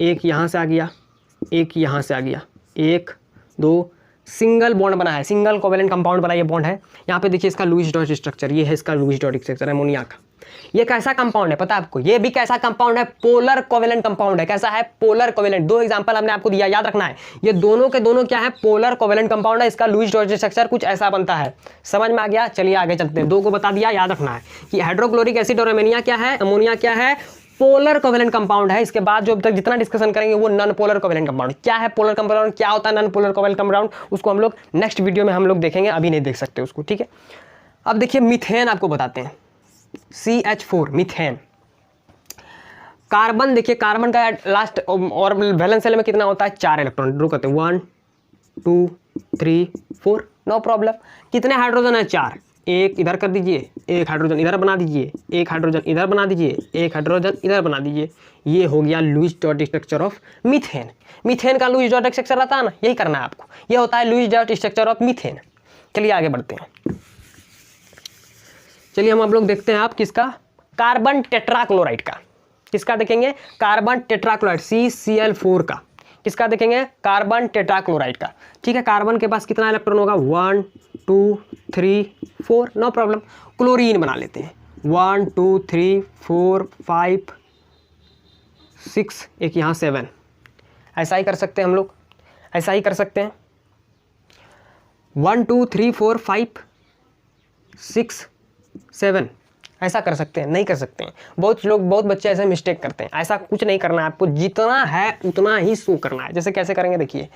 एक यहाँ से आ गया, एक यहाँ से आ गया, 1 2, सिंगल बॉन्ड बना है, सिंगल कोवेलेंट कंपाउंड बना ये बॉन्ड है। यहाँ पे देखिए इसका लुईस डॉट स्ट्रक्चर, ये है इसका लुईस डॉट स्ट्रक्चर अमोनिया का। ये कैसा कंपाउंड है पता है आपको? ये भी कैसा कंपाउंड है? पोलर कोवेलेंट कंपाउंड है। कैसा है? Polar covalent. 2 एग्जांपल हमने आपको दिया, याद रखना है। ये दोनों के दोनों क्या है? पोलर कोवेलेंट कंपाउंड है। इसका लुईस डॉट स्ट्रक्चर कुछ ऐसा बनता है। समझ में आ गया? चलिए आगे चलते हैं। 2 को बता दिया, याद रखना है कि हाइड्रोक्लोरिक एसिड और अमोनिया क्या है? अमोनिया क्या है? पोलर कोवेलेंट कंपाउंड है। इसके बाद जो अब तक जितना डिस्कशन करेंगे वो नॉन पोलर कोवेलेंट कंपाउंड। क्या है पोलर कंपाउंड, क्या होता है नॉन पोलर कोवेलेंट कंपाउंड, उसको हम लोग नेक्स्ट वीडियो में हम लोग देखेंगे, अभी नहीं देख सकते उसको, ठीक है। अब देखिए मीथेन आपको बताते हैं, CH4 मीथेन। कार्बन देखिए, कार्बन का लास्ट और वैलेंस शेल में कितना होता है? 4 इलेक्ट्रॉन। रुकते 1 2 3 4, नो प्रॉब्लम। कितने हाइड्रोजन है? 4। एक इधर कर दीजिए, एक हाइड्रोजन इधर बना दीजिए, एक हाइड्रोजन इधर बना दीजिए, एक हाइड्रोजन इधर बना दीजिए। ये हो गया Lewis dot structure of methane. Methane का लुईस डॉट स्ट्रक्चर आता है ना, यही करना है आपको। ये होता है Lewis dot structure of methane. चलिए आगे बढ़ते हैं। चलिए हम आप लोग देखते हैं आप किसका, कार्बन टेट्राक्लोराइड का। किसका देखेंगे? कार्बन टेट्राक्लोराइड, CCl4 का। किसका देखेंगे? कार्बन टेट्राक्लोराइड का, ठीक है। कार्बन के पास कितना इलेक्ट्रॉन होगा? 1 2 3 4, नो प्रॉब्लम। क्लोरीन बना लेते हैं, 1 2 3 4 5 6, एक यहाँ 7। ऐसा ही कर सकते हैं हम लोग, ऐसा ही कर सकते हैं। 1 2 3 4 5 6 7, ऐसा कर सकते हैं? नहीं कर सकते हैं। बहुत लोग, बहुत बच्चे ऐसे मिस्टेक करते हैं। ऐसा कुछ नहीं करना है आपको, जितना है उतना ही शो करना है। जैसे कैसे करेंगे देखिए,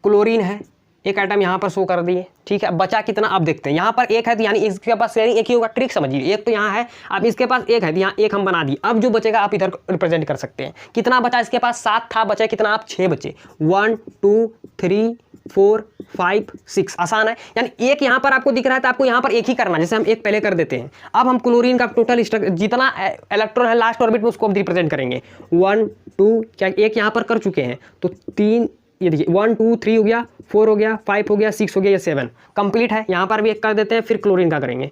क्लोरीन है, एक आइटम यहाँ पर शो कर दिए, ठीक है। बचा कितना अब देखते हैं। यहाँ पर एक है तो यानी इसके पास शेयरिंग एक ही होगा। ट्रिक समझिए, एक तो यहाँ है, अब इसके पास एक है तो यहाँ एक हम बना दिए। अब जो बचेगा आप इधर रिप्रेजेंट कर सकते हैं। कितना बचा? इसके पास 7 था, बचे कितना? आप 6 बचे। 1 2 3 4 5 6, आसान है। यानी एक यहाँ पर आपको दिख रहा है तो आपको यहाँ पर एक ही करना है, जैसे हम एक पहले कर देते हैं। अब हम क्लोरीन का टोटल जितना इलेक्ट्रॉन है लास्ट ऑर्बिट में उसको हम रिप्रेजेंट करेंगे। 1 2, क्या एक यहाँ पर कर चुके हैं तो 3, ये देखिए 1 2 3 हो गया, 4 हो गया, 5 हो गया, 6 हो गया, ये 7 कंप्लीट है। यहाँ पर भी एक कर देते हैं, फिर क्लोरीन का करेंगे।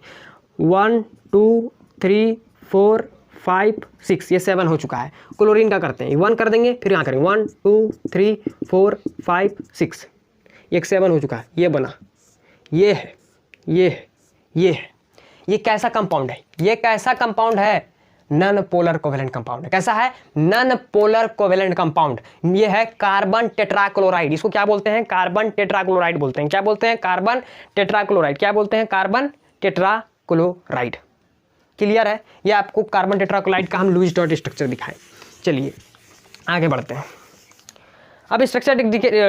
1 2 3 4 5 6, ये 7 हो चुका है। क्लोरीन का करते हैं, 1 कर देंगे, फिर यहाँ करेंगे 1 2 3 4 5 6, एक 7 हो चुका है। ये बना, ये है, ये है, ये है। ये कैसा कंपाउंड है? ये कैसा कंपाउंड है? नॉन पोलर कोवेलेंट कंपाउंड है। कैसा है? Non polar covalent compound. ये है कार्बन टेट्राक्लोराइड। इसको क्या बोलते हैं? कार्बन टेट्राक्लोराइड बोलते हैं। क्या बोलते हैं? Carbon tetrachloride. क्या बोलते हैं? Carbon tetrachloride. क्लियर है? ये आपको कार्बन टेट्राक्लोराइड का हम लुईस डॉट स्ट्रक्चर दिखाएं। चलिए आगे बढ़ते हैं। अब स्ट्रक्चर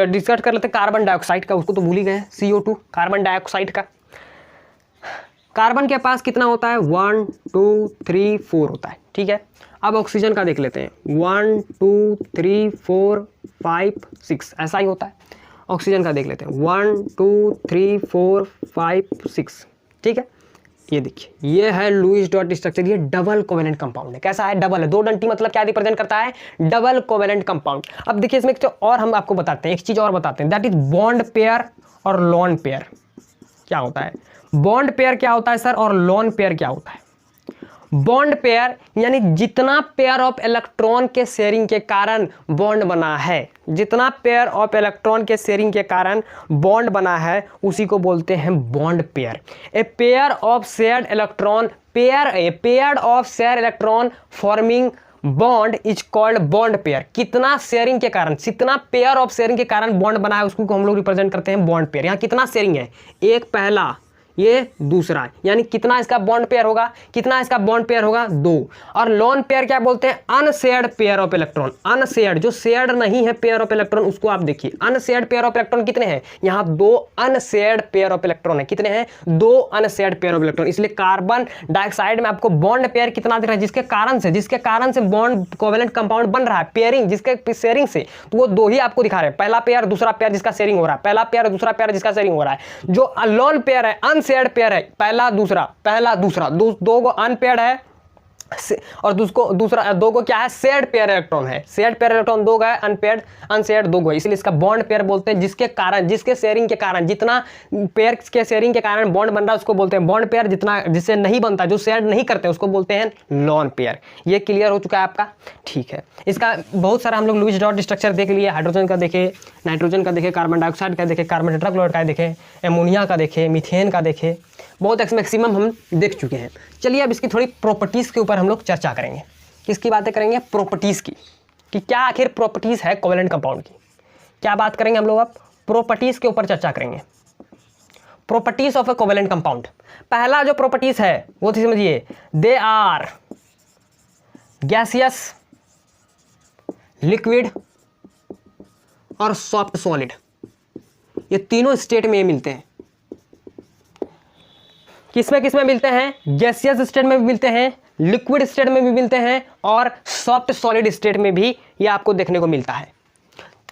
डिस्कस कर लेते हैं कार्बन डाइऑक्साइड का। उसको तो भूल ही गए, CO2, कार्बन डाइऑक्साइड का। कार्बन के पास कितना होता है? 1 2 3 4 होता है, ठीक है। अब ऑक्सीजन का देख लेते हैं, 1 2 3 4 5 6, ऐसा ही होता है। ऑक्सीजन का देख लेते हैं, 1 2 3 4 5 6, ठीक है। ये देखिए, ये है लुईस डॉट स्ट्रक्चर। ये डबल कोवेलेंट कंपाउंड है। कैसा है? डबल है। 2 डंटी मतलब क्या रिप्रेजेंट करता है? Double covalent compound. अब देखिए इसमें तो और हम आपको बताते हैं, एक चीज और बताते हैं, दैट इज बॉन्ड पेयर और लोन पेयर। क्या होता है बॉन्ड पेयर? क्या होता है सर? और लोन पेयर क्या होता है? बॉन्ड पेयर यानी जितना पेयर ऑफ इलेक्ट्रॉन के शेयरिंग के कारण बॉन्ड बना है, जितना पेयर ऑफ इलेक्ट्रॉन के शेयरिंग के कारण बॉन्ड बना है उसी को बोलते हैं bond pair. A pair of shared electron, pair of share electron forming bond is called bond pair. कितना शेयरिंग के कारण, जितना पेयर ऑफ शेयरिंग के कारण बॉन्ड बना है उसको हम लोग रिप्रेजेंट करते हैं बॉन्ड पेयर। यहाँ कितना शेयरिंग है? एक पहला, ये दूसरा, यानी कितना इसका बॉन्ड पेयर होगा? कितना इसका बॉन्ड पेयर होगा? 2। और लोन पेयर क्या बोलते हैं? Unshared pair of electron. Unshared, जो शेयर्ड नहीं है पेयर ऑफ इलेक्ट्रॉन, उसको आप देखिए। अनशेयर्ड पेयर ऑफ इलेक्ट्रॉन कितने हैं? यहाँ 2 अनशेयर्ड पेयर ऑफ इलेक्ट्रॉन है। कितने हैं? 2 अनशेयर्ड पेयर ऑफ इलेक्ट्रॉन। इसलिए कार्बन डाइऑक्साइड में आपको बॉन्ड पेयर कितना दिख रहा है? जिसके कारण से बॉन्ड कोवेलेंट कंपाउंड बन रहा है, पेयरिंग जिसके शेयरिंग से, तो वो 2 ही आपको दिखा रहे हैं। पहला पेयर, दूसरा पेयर जिसका शेयरिंग हो रहा है। पहला पेयर, दूसरा पेयर जिसका शेयरिंग हो रहा है। जो लोन पेयर है, शेयर्ड पेयर है, पहला दूसरा, 2 को अनपेयर्ड है, और दूसरा दो को क्या है, शेयर्ड पेयर इलेक्ट्रॉन है। शेयर्ड पेयर इलेक्ट्रॉन दो है, अनपेयर्ड अनशेयर्ड दो है, इसलिए इसका बॉन्ड पेयर बोलते हैं। जिसके शेयरिंग के कारण, जितना पेयर के शेयरिंग के कारण बॉन्ड बन रहा है उसको बोलते हैं बॉन्ड पेयर। जितना जिससे नहीं बनता, जो शेयर नहीं करते उसको बोलते हैं लॉन पेयर। ये क्लियर हो चुका है आपका, ठीक है। इसका बहुत सारा हम लोग लुईस डॉट स्ट्रक्चर देख लिए, हाइड्रोजन का देखे, नाइट्रोजन का देखे, कार्बन डाइऑक्साइड का देखे, कार्बन टेट्राक्लोराइड का देखे, एमोनिया का देखे, मीथेन का देखे, बहुत मैक्सिमम हम देख चुके हैं। चलिए अब इसकी थोड़ी प्रॉपर्टीज़ के ऊपर हम लोग चर्चा करेंगे। किसकी बातें करेंगे, प्रॉपर्टीज़ की, कि क्या आखिर प्रॉपर्टीज़ है कोवेलेंट कंपाउंड की। क्या बात करेंगे हम लोग, अब प्रॉपर्टीज़ के ऊपर चर्चा करेंगे। Properties of A covalent compound. पहला जो प्रॉपर्टीज़ है वो समझिए, दे आर गैसियस, लिक्विड और सॉफ्ट सॉलिड। ये तीनों स्टेट में मिलते हैं। किसमें मिलते हैं, गैसियस स्टेट में भी मिलते हैं, लिक्विड स्टेट में भी मिलते हैं और सॉफ्ट सॉलिड स्टेट में भी ये आपको देखने को मिलता है।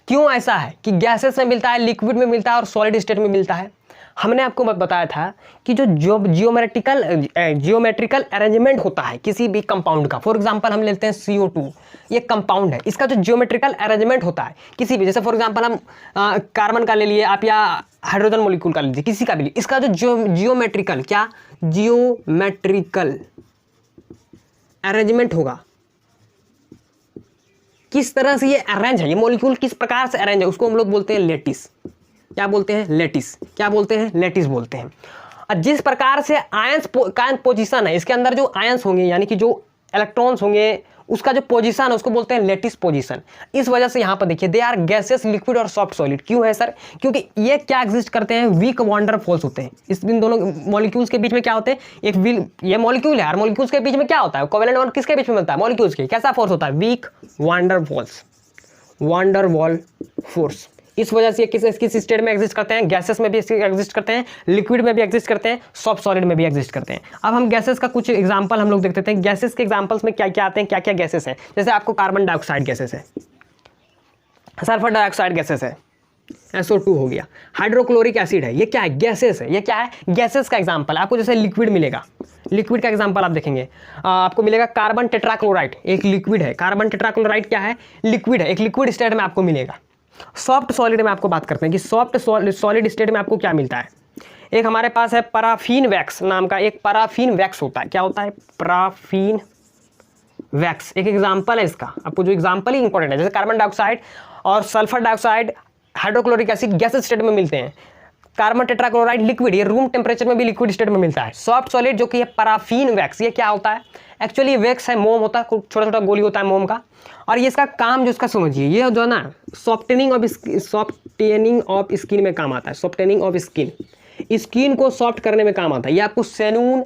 क्यों ऐसा है कि गैसेस में मिलता है, लिक्विड में मिलता है और सॉलिड स्टेट में मिलता है। हमने आपको बताया था कि जो जियोमेट्रिकल अरेंजमेंट होता है किसी भी कंपाउंड का, फॉर एग्जांपल हम लेते हैं CO2, ये कंपाउंड है, इसका जो जियोमेट्रिकल अरेंजमेंट होता है किसी भी, जैसे फॉर एग्जांपल हम कार्बन का ले लिए आप, या हाइड्रोजन मॉलिक्यूल का ले लीजिए, किसी का भी, इसका जो जियोमेट्रिकल अरेंजमेंट होगा, किस तरह से ये अरेंज है, ये मॉलिक्यूल किस प्रकार से अरेंज है, उसको हम लोग बोलते हैं लेटिस। क्या बोलते हैं, लेटिस। क्या बोलते हैं, लेटिस बोलते हैं। और जिस प्रकार से आयंस का पोजीशन है, इसके अंदर जो आयंस होंगे यानी कि जो इलेक्ट्रॉन्स होंगे, उसका जो पोजीशन है उसको बोलते हैं लेटिस पोजीशन। इस वजह से यहाँ पर देखिए, दे आर गैसेस, लिक्विड और सॉफ्ट सॉलिड। क्यों है सर, क्योंकि ये क्या एग्जिस्ट करते हैं, वीक वॉन्डर फॉल्स होते हैं। इन दोनों मॉलिक्यूल्स के बीच में क्या होते हैं, ये मॉलिक्यूल है, मॉलिक्यूल्स के बीच में क्या होता है, कोवेलेंट बॉन्ड किसके बीच में मिलता है, मॉलिक्यूल्स के। कैसा फोर्स होता है, वीक वॉन्डर वॉल फोर्स। इस वजह से किस स्टेट में एग्जिस्ट करते हैं, गैसेस में भी एग्जिस्ट करते हैं, लिक्विड में भी एग्जिस्ट करते हैं, सॉफ्ट सॉलिड में भी एग्जिस्ट करते हैं। अब हम गैसेस का कुछ एग्जांपल हम लोग देख लेते हैं। गैसेस के एग्जांपल्स में क्या क्या आते हैं, क्या क्या गैसेस हैं। जैसे आपको कार्बन डाइऑक्साइड गैसेस है, सल्फर डाइऑक्साइड गैसेस है, SO2 हो गया, हाइड्रोक्लोरिक एसिड है, ये क्या है, गैसेस है। ये क्या है, गैसेस का एग्जाम्पल। आपको जैसे लिक्विड मिलेगा, लिक्विड का एग्जांपल आप देखेंगे, आपको मिलेगा कार्बन टेट्राक्लोराइड, एक लिक्विड है। कार्बन टेट्राक्लोराइड क्या है, लिक्विड है, एक लिक्विड स्टेट में आपको मिलेगा। सॉफ्ट सॉलिड में आपको बात करते हैं कि सॉफ्ट सॉलिड स्टेट में आपको क्या मिलता है। एक हमारे पास है पैराफिन वैक्स नाम का, एक पैराफिन वैक्स होता है। क्या होता है, पैराफिन वैक्स एक एग्जांपल है इसका। आपको जो एग्जांपल ही इंपॉर्टेंट है, जैसे कार्बन डाइऑक्साइड और sulphur dioxide, hydrochloric acid gas state में मिलते हैं। कार्बन टेट्राक्लोराइड लिक्विड, ये रूम टेम्परेचर में भी लिक्विड स्टेट में मिलता है। सॉफ्ट सॉलिड जो कि है पैराफिन वैक्स, ये क्या होता है, एक्चुअली वैक्स है, मोम होता है, छोटा छोटा गोली होता है मोम का। और ये इसका काम जो इसका समझिए, ये जो है ना, सॉफ्टनिंग ऑफ स्किन में काम आता है। सॉफ्टनिंग ऑफ स्किन को सॉफ्ट करने में काम आता है। ये आपको सैलून,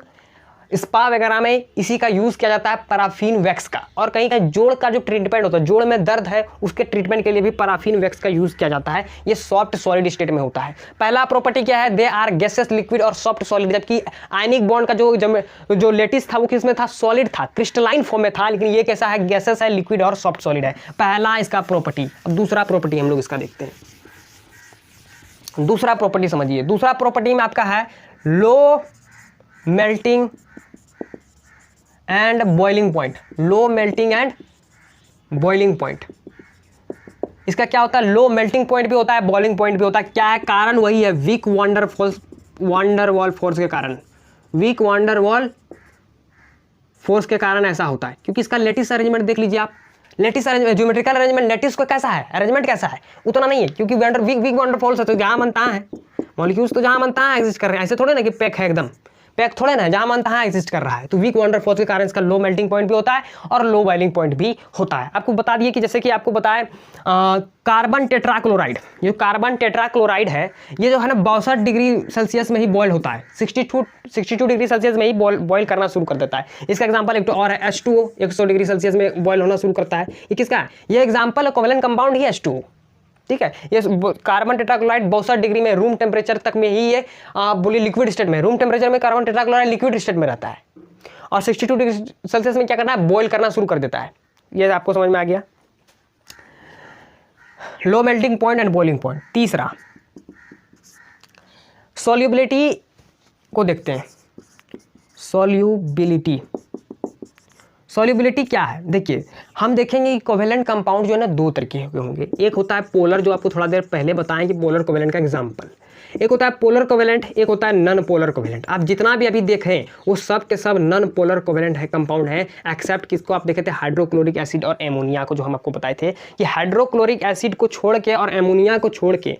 स्पा वगैरह में इसी का यूज़ किया जाता है, पैराफिन वैक्स का। और कहीं कहीं जोड़ का जो ट्रीटमेंट होता है, जोड़ में दर्द है, उसके ट्रीटमेंट के लिए भी पैराफिन वैक्स का यूज़ किया जाता है। ये सॉफ्ट सॉलिड स्टेट में होता है। पहला प्रॉपर्टी क्या है, दे आर गैसेस, लिक्विड और सॉफ्ट सॉलिड। जबकि आयनिक बॉन्ड का जो लेटिस था वो किसमें था, सॉलिड था, क्रिस्टलाइन फॉर्म में था। लेकिन ये कैसा है, गैसेस है, लिक्विड और सॉफ्ट सॉलिड है। पहला इसका प्रॉपर्टी। अब दूसरा प्रॉपर्टी हम लोग इसका देखते हैं। दूसरा प्रॉपर्टी समझिए, दूसरा प्रॉपर्टी में आपका है low melting and boiling point. Low melting and boiling point, इसका क्या होता है, लो मेल्टिंग पॉइंट भी होता है, बॉइलिंग पॉइंट भी होता है। क्या है कारण, वही है वीक वॉन्डर फोर्स के कारण। वीक वॉन्डर फोर्स के कारण ऐसा होता है, क्योंकि इसका लेटिस अरेंजमेंट देख लीजिए आप। Lattice arrangement, geometrical arrangement lattice को कैसा है, अरेंजमेंट कैसा है, उतना नहीं है, क्योंकि वीक वॉन्डर फोर्स है, तो जहां मन तहां है, मॉलिक्यूल्स तो जहां मन तहां एग्जिस्ट कर रहे हैं। ऐसे थोड़े ना कि पैक है, एकदम पैक थोड़े ना, जहां मन तहां एग्जिस्ट कर रहा है। तो वीक वॉन्डर फोर्स के कारण इसका लो मेल्टिंग पॉइंट भी होता है और लो बॉइलिंग पॉइंट भी होता है। आपको बता दिए कि जैसे कि आपको बताएं कार्बन टेट्राक्लोराइड, जो कार्बन टेट्राक्लोराइड है, ये जो है ना 62 डिग्री सेल्सियस में ही बॉयल होता है। 62 डिग्री सेल्सियस में ही बॉयल करना शुरू कर देता है। इसका एग्जांपल एक तो और है H2O, 100 डिग्री सेल्सियस में बॉयल होना शुरू करता है। ये किसका है, ये एग्जांपल है कोवेलेंट कंपाउंड ही H2O। ठीक है, ये कार्बन टेट्राक्लोराइड 62 डिग्री में रूम टेम्परेचर तक में ही ये बोलिए लिक्विड स्टेट में, रूम टेम्परेचर में कार्बन टेट्राक्लोराइड लिक्विड स्टेट में रहता है। और 62 डिग्री सेल्सियस में क्या करना है, बॉयल करना शुरू कर देता है। ये आपको समझ में आ गया, low melting point and boiling point. तीसरा सॉल्युबिलिटी को देखते हैं। सॉल्युबिलिटी सॉल्युबिलिटी क्या है, देखिए हम देखेंगे कि कोवेलेंट कंपाउंड जो है ना दो तरह के होंगे। एक होता है पोलर, जो आपको थोड़ा देर पहले बताएं कि पोलर कोवेलेंट का एग्जांपल। एक होता है पोलर कोवेलेंट, एक होता है नॉन पोलर कोवेलेंट। आप जितना भी अभी देखें वो सब के सब नॉन पोलर कोवेलेंट है कंपाउंड है, एक्सेप्ट किसको आप देखे थे, हाइड्रोक्लोरिक एसिड और एमोनिया को, जो हम आपको बताए थे कि हाइड्रोक्लोरिक एसिड को छोड़ के और एमोनिया को छोड़ के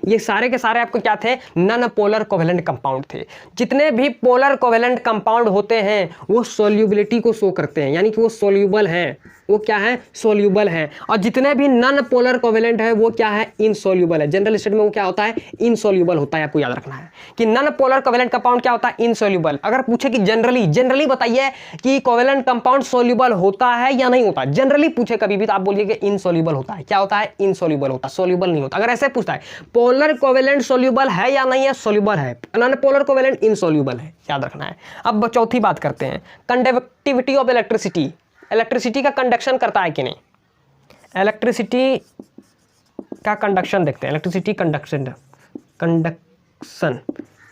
ये सारे के सारे आपको क्या थे, नॉन पोलर कोवेलेंट कंपाउंड थे। जितने भी पोलर कोवेलेंट कंपाउंड होते हैं वो सोल्यूबिलिटी को शो करते हैं, यानी कि वो सोल्यूबल हैं, वो क्या है, सोल्यूबल है। और जितने भी नॉन पोलर कोवेलेंट है वो क्या है, इनसोल्यूबल है। जनरल स्टेट में वो क्या होता है, इनसोल्यूबल होता है। आपको याद रखना है कि नॉन पोलर कोवेलेंट कंपाउंड क्या होता है, इनसोल्यूबल। अगर पूछे कि जनरली बताइए कि कोवेलेंट कंपाउंड सोल्यूबल होता है या नहीं होता, जनरली पूछे कभी भी तो आप बोलिए कि इनसोल्यूबल होता है। क्या होता है, इनसोल्यूबल होता है, सोल्यूबल नहीं होता। अगर ऐसे पूछता है पोलर कोवेलेंट सोल्यूबल है या नहीं है, सोल्यूबल है। नॉन पोलर कोवेलेंट इनसोल्यूबल है, याद रखना है। अब चौथी बात करते हैं, कंडक्टिविटी ऑफ इलेक्ट्रिसिटी। इलेक्ट्रिसिटी का कंडक्शन करता है कि नहीं, इलेक्ट्रिसिटी का कंडक्शन देखते हैं। इलेक्ट्रिसिटी कंडक्शन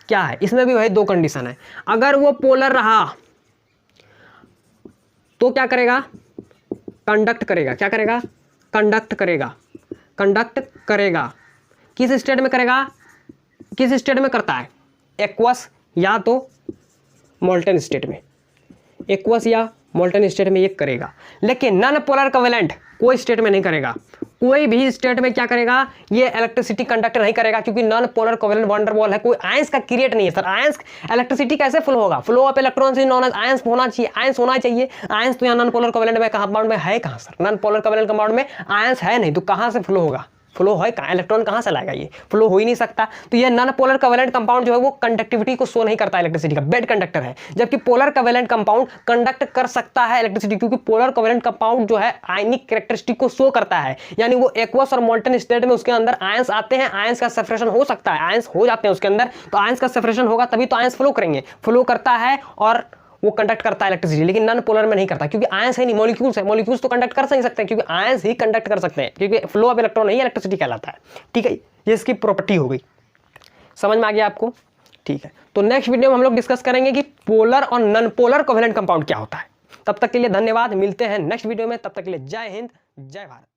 क्या है, इसमें भी वही दो कंडीशन है। अगर वो पोलर रहा तो क्या करेगा, कंडक्ट करेगा। क्या करेगा, कंडक्ट करेगा। कंडक्ट करेगा किस स्टेट में करेगा, किस स्टेट में करता है, एक्वस या तो मोल्टन स्टेट में, एक्वस या मोल्टन स्टेट में ये करेगा। लेकिन नॉन पोलर कोवेलेंट कोई स्टेट में नहीं करेगा, कोई भी स्टेट में क्या करेगा, ये इलेक्ट्रिसिटी कंडक्ट नहीं करेगा, क्योंकि नॉन पोलर कोवेलेंट वंडरवॉल है, कोई आयंस का क्रिएट नहीं है। सर आयंस इलेक्ट्रिसिटी कैसे फ्लो होगा, flow of electrons is known as ions होना चाहिए, आयंस होना चाहिए। आयंस तो यहाँ नॉन पोलर कोवेलेंट में कंपाउंड में है कहाँ sir, non polar covalent compound में आयंस है नहीं, तो कहाँ से फ्लो होगा, फ्लो है कहाँ, इलेक्ट्रॉन कहाँ से लाएगा, ये फ्लो हो ही नहीं सकता। तो ये नॉन पोलर कोवेलेंट कंपाउंड जो है वो कंडक्टिविटी को शो नहीं करता इलेक्ट्रिसिटी का, बेड कंडक्टर है। जबकि पोलर कोवेलेंट कंपाउंड कंडक्ट कर सकता है इलेक्ट्रिसिटी, क्योंकि पोलर कोवेलेंट कंपाउंड जो है आयनिक कैरेक्टरिस्टिक को शो करता है, यानी वो एक्वस और मोल्टन स्टेट में उसके अंदर आयंस आते हैं, आयंस का सेपरेशन हो सकता है, आयंस हो जाते हैं उसके अंदर, तो आयंस का सेपरेशन होगा तभी तो आयंस फ्लो करेंगे, फ्लो करता है और वो कंडक्ट करता है इलेक्ट्रिसिटी। लेकिन नॉन पोलर में नहीं करता, क्योंकि आयंस है नहीं, मॉलिक्यूल्स है, मॉलिक्यूल्स तो कंडक्ट कर नहीं सकते, क्योंकि आयंस ही कंडक्ट कर सकते हैं, क्योंकि फ्लो ऑफ इलेक्ट्रॉन नहीं इलेक्ट्रिसिटी कहलाता है। ठीक है, ये इसकी प्रॉपर्टी हो गई, समझ में आ गया आपको। ठीक है, तो नेक्स्ट वीडियो में हम लोग डिस्कस करेंगे कि पोलर और नॉन पोलर कोवेलेंट कंपाउंड क्या होता है। तब तक के लिए धन्यवाद, मिलते हैं नेक्स्ट वीडियो में, तब तक के लिए जय हिंद जय भारत।